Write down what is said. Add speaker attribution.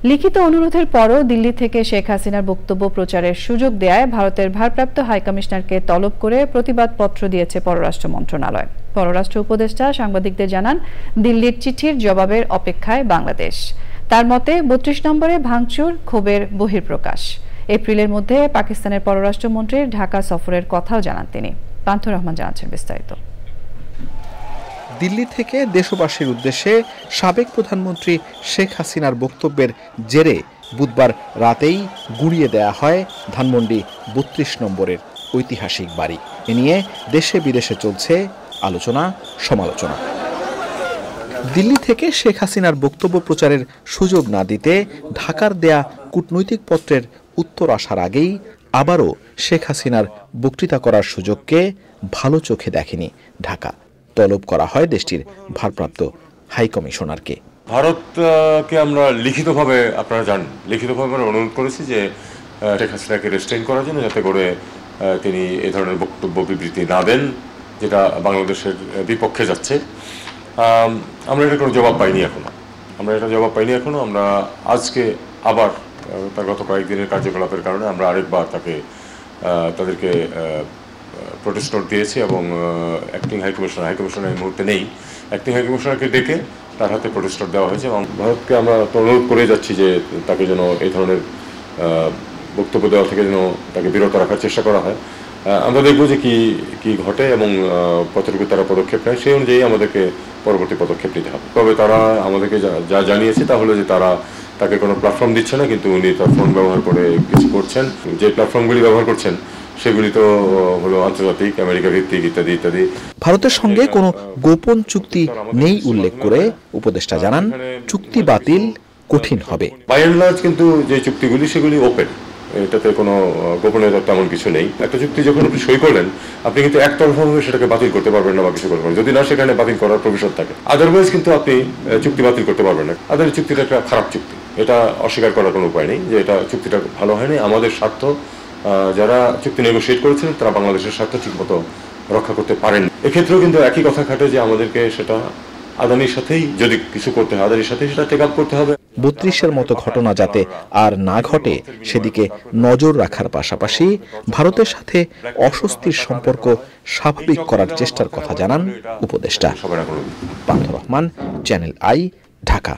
Speaker 1: লিখিত অনুরোধের পরও দিল্লি থেকে শেখ হাসিনার বক্তব্য প্রচারের সুযোগ দেয়ায় ভারতের ভারপ্রাপ্ত হাইকমিশনারকে তলব করে প্রতিবাদপত্র দিয়েছে পররাষ্ট্র মন্ত্রণালয়। পররাষ্ট্র উপদেষ্টা সাংবাদিকদের জানান, দিল্লির চিঠির জবাবের অপেক্ষায় বাংলাদেশ। তার মতে ৩২ নম্বরে ভাঙচুর ক্ষোভের বহিঃপ্রকাশ। এপ্রিলের মধ্যে পাকিস্তানের পররাষ্ট্রমন্ত্রীর ঢাকা সফরের কথাও জানান তিনি। পান্থ রহমান জানাচ্ছেন বিস্তারিত।
Speaker 2: দিল্লি থেকে দেশবাসীর উদ্দেশ্যে সাবেক প্রধানমন্ত্রী শেখ হাসিনার বক্তব্যের জেরে বুধবার রাতেই গুঁড়িয়ে দেয়া হয় ধানমন্ডি ৩২ নম্বরের ঐতিহাসিক বাড়ি। এ নিয়ে দেশে বিদেশে চলছে আলোচনা সমালোচনা। দিল্লি থেকে শেখ হাসিনার বক্তব্য প্রচারের সুযোগ না দিতে ঢাকার দেয়া কূটনৈতিক পত্রের উত্তর আসার আগেই আবারও শেখ হাসিনার বক্তৃতা করার সুযোগকে ভালো চোখে দেখেনি ঢাকা। তলব করা হয় দেশটির ভারপ্রাপ্ত হাইকমিশনারকে।
Speaker 3: ভারতকে আমরা লিখিতভাবে, আপনারা জানেন, লিখিতভাবে আমরা অনুরোধ করেছি যে শেখ হাসিনাকে রেস্ট্রেইন করার জন্য, যাতে করে তিনি এ ধরনের বক্তব্য বিবৃতি না দেন যেটা বাংলাদেশের বিপক্ষে যাচ্ছে। আমরা এটা কোনো জবাব পাইনি এখনো। আমরা আজকে আবার তার গত কয়েকদিনের কার্যকলাপের কারণে আমরা আরেকবার তাদেরকে প্রোটেস্ট নোট দিয়েছি এবং অ্যাক্টিং হাইকমিশনার এই মুহূর্তে নেই, অ্যাক্টিং হাইকমিশনারকে ডেকে তার হাতে প্রোটেস্ট নোট দেওয়া হয়েছে এবং ভারতকে আমরা তো অনুরোধ করে যাচ্ছি যে তাকে যেন এই ধরনের বক্তব্য দেওয়া থেকে যেন তাকে বিরত রাখার চেষ্টা করা হয়। আমরা দেখব যে কি ঘটে এবং কতটুকু তারা পদক্ষেপ নেয়, সেই অনুযায়ী আমাদেরকে পরবর্তী পদক্ষেপ নিতে হবে। তবে তারা আমাদেরকে যা জানিয়েছে তা হলো যে তারা তাকে কোনো প্ল্যাটফর্ম দিচ্ছে না, কিন্তু উনি তার ফোন ব্যবহার করে কিছু করছেন। যে প্ল্যাটফর্মগুলি ব্যবহার করছেন সেগুলি তো হলো আন্তর্জাতিক, আমেরিকা ভিত্তিক ইত্যাদি ইত্যাদি।
Speaker 2: ভারতের সঙ্গে কোনো গোপন চুক্তি নেই উল্লেখ করে উপদেষ্টা জানান, চুক্তি বাতিল কঠিন হবে।
Speaker 3: বাই এন্ড লার্জ কিন্তু যে চুক্তিগুলি সেগুলি ওপেন, এটাতে কোনো গোপনীয়তা তেমন কিছু নেই। একটা চুক্তি যখন আপনি সই করলেন, আপনি কিন্তু একতরফাভাবে সেটাকে বাতিল করতে পারবেন না বা কিছু করতে পারবেন, যদি না সেখানে বাতিল করার প্রভিশন থাকে। আদারওয়াইজ কিন্তু আপনি চুক্তি বাতিল করতে পারবেন না। আদার চুক্তিটা একটা খারাপ চুক্তি, এটা অস্বীকার করার কোনো উপায় নেই যে এটা চুক্তিটা ভালো হয়নি। আমাদের স্বার্থ, যারা চুক্তি নেগোশিয়েট করেছিলেন তারা বাংলাদেশের স্বার্থ ঠিকমতো রক্ষা করতে পারেন। এক্ষেত্রেও কিন্তু একই কথা খাটে যে আমাদেরকে সেটা আদানির সাথেই যদি কিছু করতে হয়, আদানির সাথেই সেটা টেক আপ করতে হবে।
Speaker 2: ৩২-এর মতো ঘটনা যাতে আর না ঘটে সেদিকে নজর রাখার পাশাপাশি ভারতের সাথে অস্বস্তির সম্পর্ক স্বাভাবিক করার চেষ্টার কথা জানান উপদেষ্টা।
Speaker 3: সবাই
Speaker 2: পান্থ রহমান, চ্যানেল আই, ঢাকা।